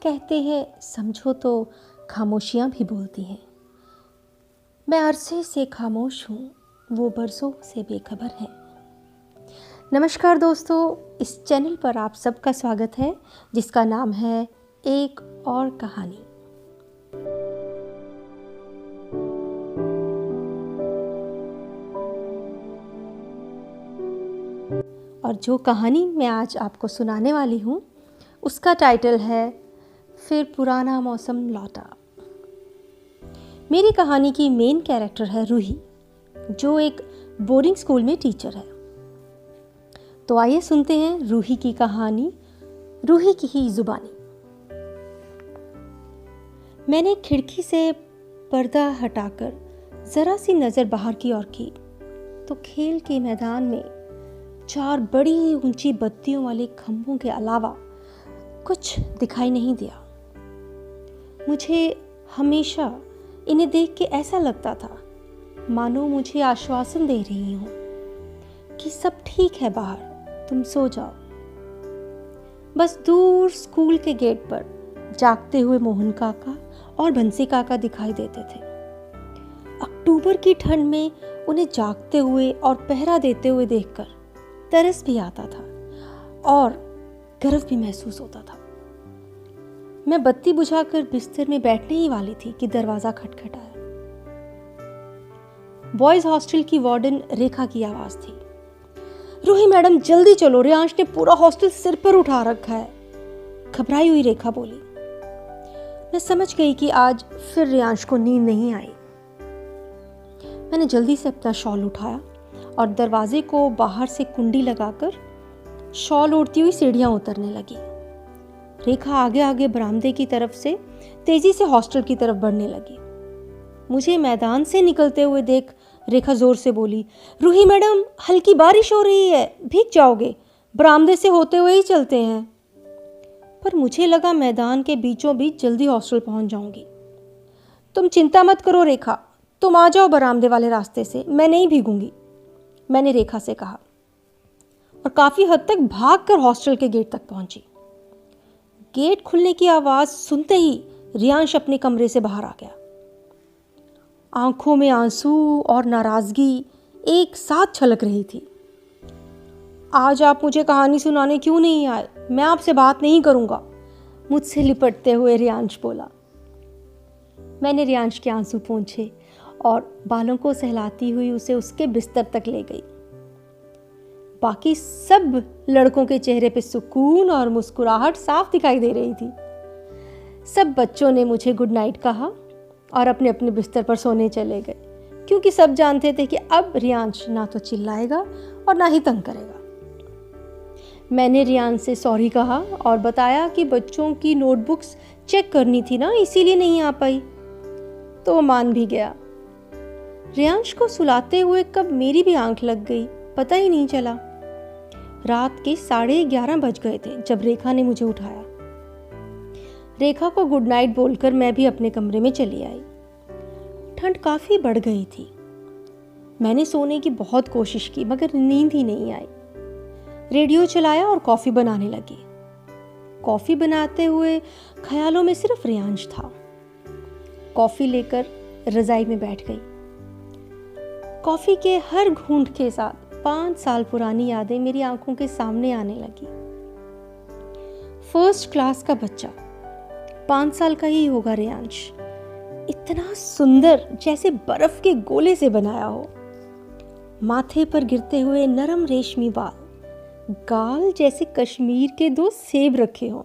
कहते हैं समझो तो खामोशियाँ भी बोलती हैं। मैं अरसे से खामोश हूँ, वो बरसों से बेखबर है। नमस्कार दोस्तों, इस चैनल पर आप सबका स्वागत है जिसका नाम है एक और कहानी। और जो कहानी मैं आज आपको सुनाने वाली हूँ उसका टाइटल है फिर पुराना मौसम लौटा। मेरी कहानी की मेन कैरेक्टर है रूही, जो एक बोर्डिंग स्कूल में टीचर है। तो आइए सुनते हैं रूही की कहानी, रूही की ही जुबानी। मैंने खिड़की से पर्दा हटाकर जरा सी नज़र बाहर की ओर की तो खेल के मैदान में 4 बड़ी ऊंची बत्तियों वाले खंभों के अलावा कुछ दिखाई नहीं दिया। मुझे हमेशा इन्हें देख के ऐसा लगता था मानो मुझे आश्वासन दे रही हूँ कि सब ठीक है, बाहर तुम सो जाओ। बस दूर स्कूल के गेट पर जागते हुए मोहन काका और बंसी काका दिखाई देते थे। अक्टूबर की ठंड में उन्हें जागते हुए और पहरा देते हुए देखकर तरस भी आता था और गर्व भी महसूस होता था। मैं बत्ती बुझाकर बिस्तर में बैठने ही वाली थी कि दरवाजा खटखटाया। बॉयज हॉस्टल की वार्डन रेखा की आवाज थी। रूही मैडम जल्दी चलो, रियांश ने पूरा हॉस्टल सिर पर उठा रखा है, घबराई हुई रेखा बोली। मैं समझ गई कि आज फिर रियांश को नींद नहीं आई। मैंने जल्दी से अपना शॉल उठाया और दरवाजे को बाहर से कुंडी लगाकर शॉल ओढ़ती हुई सीढ़ियां उतरने लगी। रेखा आगे आगे बरामदे की तरफ से तेजी से हॉस्टल की तरफ बढ़ने लगी। मुझे मैदान से निकलते हुए देख रेखा जोर से बोली, रूही मैडम हल्की बारिश हो रही है, भीग जाओगे, बरामदे से होते हुए ही चलते हैं। पर मुझे लगा मैदान के बीचों बीच जल्दी हॉस्टल पहुंच जाऊंगी। तुम चिंता मत करो रेखा, तुम आ जाओ बरामदे वाले रास्ते से, मैं नहीं भीगूंगी, मैंने रेखा से कहा और काफी हद तक भागकर हॉस्टल के गेट तक पहुंची। गेट खुलने की आवाज सुनते ही रियांश अपने कमरे से बाहर आ गया। आंखों में आंसू और नाराजगी एक साथ छलक रही थी। आज आप मुझे कहानी सुनाने क्यों नहीं आए? मैं आपसे बात नहीं करूंगा, मुझसे लिपटते हुए रियांश बोला। मैंने रियांश के आंसू पोंछे और बालों को सहलाती हुई उसे उसके बिस्तर तक ले गई। बाकी सब लड़कों के चेहरे पे सुकून और मुस्कुराहट साफ दिखाई दे रही थी। सब बच्चों ने मुझे गुड नाइट कहा और अपने अपने बिस्तर पर सोने चले गए, क्योंकि सब जानते थे कि अब रियांश ना तो चिल्लाएगा और ना ही तंग करेगा। मैंने रियांश से सॉरी कहा और बताया कि बच्चों की नोटबुक्स चेक करनी थी ना, इसीलिए नहीं आ पाई। तो वो मान भी गया। रियांश को सुलाते हुए कब मेरी भी आंख लग गई पता ही नहीं चला। रात के 11:30 बज गए थे जब रेखा ने मुझे उठाया। रेखा को गुड नाइट बोलकर मैं भी अपने कमरे में चली आई। ठंड काफी बढ़ गई थी। मैंने सोने की बहुत कोशिश की मगर नींद ही नहीं आई। रेडियो चलाया और कॉफी बनाने लगी। कॉफी बनाते हुए ख्यालों में सिर्फ रियांश था। कॉफी लेकर रजाई में बैठ गई। कॉफी के हर घूंट के साथ 5 साल पुरानी यादें मेरी आंखों के सामने आने लगी। फर्स्ट क्लास का बच्चा, 5 साल का ही होगा रियांश, इतना सुंदर जैसे बर्फ के गोले से बनाया हो। माथे पर गिरते हुए नरम रेशमी बाल, गाल जैसे कश्मीर के 2 सेब रखे हों।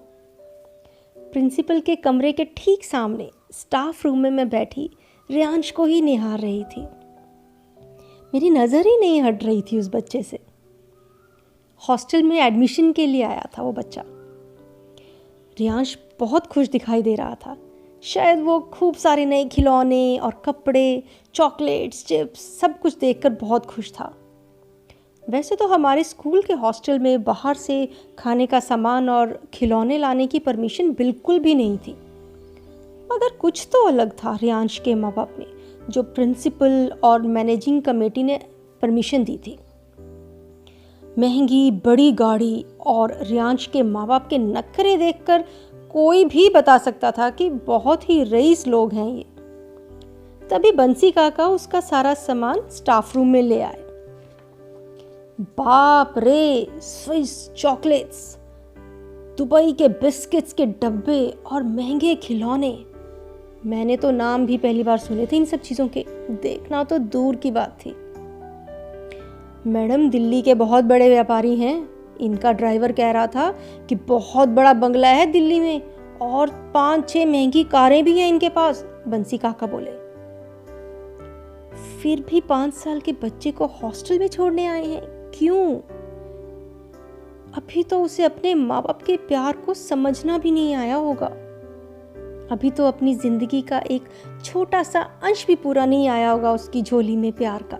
प्रिंसिपल के कमरे के ठीक सामने स्टाफ रूम में मैं बैठी रियांश को ही निहार रही थी। मेरी नज़र ही नहीं हट रही थी उस बच्चे से। हॉस्टल में एडमिशन के लिए आया था वो बच्चा। रियांश बहुत खुश दिखाई दे रहा था। शायद वो खूब सारे नए खिलौने और कपड़े, चॉकलेट्स, चिप्स सब कुछ देखकर बहुत खुश था। वैसे तो हमारे स्कूल के हॉस्टल में बाहर से खाने का सामान और खिलौने लाने की परमिशन बिल्कुल भी नहीं थी, मगर कुछ तो अलग था रियांश के माँ बाप में, जो प्रिंसिपल और मैनेजिंग कमेटी ने परमिशन दी थी। महंगी बड़ी गाड़ी और रियांश के माँ बाप के नखरे देखकर कोई भी बता सकता था कि बहुत ही रईस लोग हैं ये। तभी बंसी काका उसका सारा सामान स्टाफ रूम में ले आए। बाप रे, स्विस चॉकलेट्स, दुबई के बिस्किट्स के डब्बे और महंगे खिलौने। मैंने तो नाम भी पहली बार सुने थे इन सब चीज़ों के, देखना तो दूर की बात थी। मैडम दिल्ली के बहुत बड़े व्यापारी हैं, इनका ड्राइवर कह रहा था कि बहुत बड़ा बंगला है दिल्ली में और 5-6 महंगी कारें भी हैं इनके पास, बंसी काका बोले। फिर भी 5 साल के बच्चे को हॉस्टल में छोड़ने आए हैं, क्यों? अभी तो उसे अपने माँ बाप के प्यार को समझना भी नहीं आया होगा। अभी तो अपनी जिंदगी का एक छोटा सा अंश भी पूरा नहीं आया होगा उसकी झोली में प्यार का।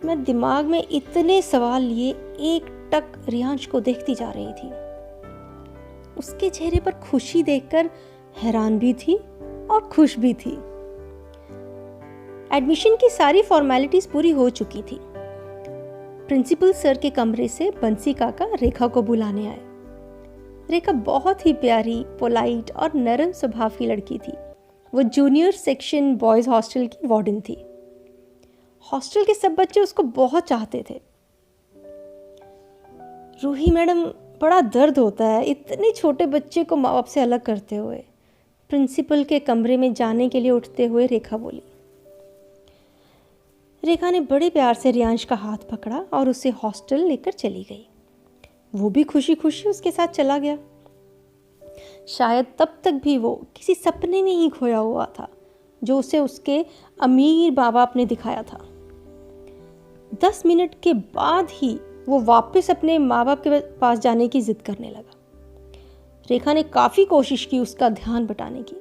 मैं दिमाग में इतने सवाल लिए एकटक रियांश को देखती जा रही थी। उसके चेहरे पर खुशी देखकर हैरान भी थी और खुश भी थी। एडमिशन की सारी फॉर्मेलिटीज पूरी हो चुकी थी। प्रिंसिपल सर के कमरे से बंसी काका रेखा को बुलाने आए। रेखा बहुत ही प्यारी, पोलाइट और नरम स्वभाव की लड़की थी। वो जूनियर सेक्शन बॉयज हॉस्टल की वार्डन थी। हॉस्टल के सब बच्चे उसको बहुत चाहते थे। रूही मैडम, बड़ा दर्द होता है इतने छोटे बच्चे को माँ बाप से अलग करते हुए, प्रिंसिपल के कमरे में जाने के लिए उठते हुए रेखा बोली। रेखा ने बड़े प्यार से रियांश का हाथ पकड़ा और उसे हॉस्टल लेकर चली गई। वो भी खुशी खुशी उसके साथ चला गया। शायद तब तक भी वो किसी सपने में ही खोया हुआ था जो उसे उसके अमीर माँ बाप ने दिखाया था। 10 मिनट के बाद ही वो वापस अपने माँ बाप के पास जाने की जिद करने लगा। रेखा ने काफ़ी कोशिश की उसका ध्यान बटाने की,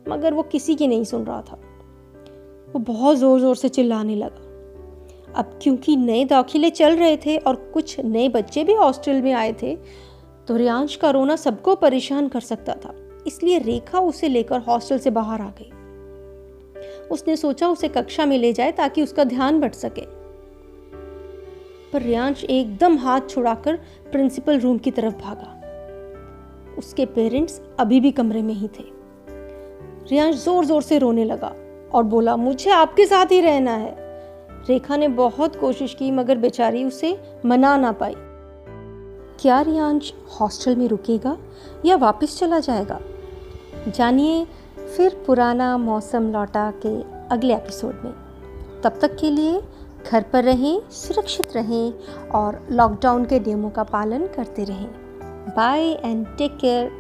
मगर वो किसी की नहीं सुन रहा था। वो बहुत ज़ोर ज़ोर से चिल्लाने लगा। अब क्योंकि नए दाखिले चल रहे थे और कुछ नए बच्चे भी हॉस्टल में आए थे, तो रियांश का रोना सबको परेशान कर सकता था। इसलिए रेखा उसे लेकर हॉस्टल से बाहर आ गई। उसने सोचा उसे कक्षा में ले जाए ताकि उसका ध्यान बट सके, पर रियांश एकदम हाथ छुड़ाकर प्रिंसिपल रूम की तरफ भागा। उसके पेरेंट्स अभी भी कमरे में ही थे। रियांश जोर जोर से रोने लगा और बोला, मुझे आपके साथ ही रहना है। रेखा ने बहुत कोशिश की मगर बेचारी उसे मना ना पाई। क्या रियांश हॉस्टल में रुकेगा या वापस चला जाएगा? जानिए फिर पुराना मौसम लौटा के अगले एपिसोड में। तब तक के लिए घर पर रहें, सुरक्षित रहें और लॉकडाउन के नियमों का पालन करते रहें। Bye and take care.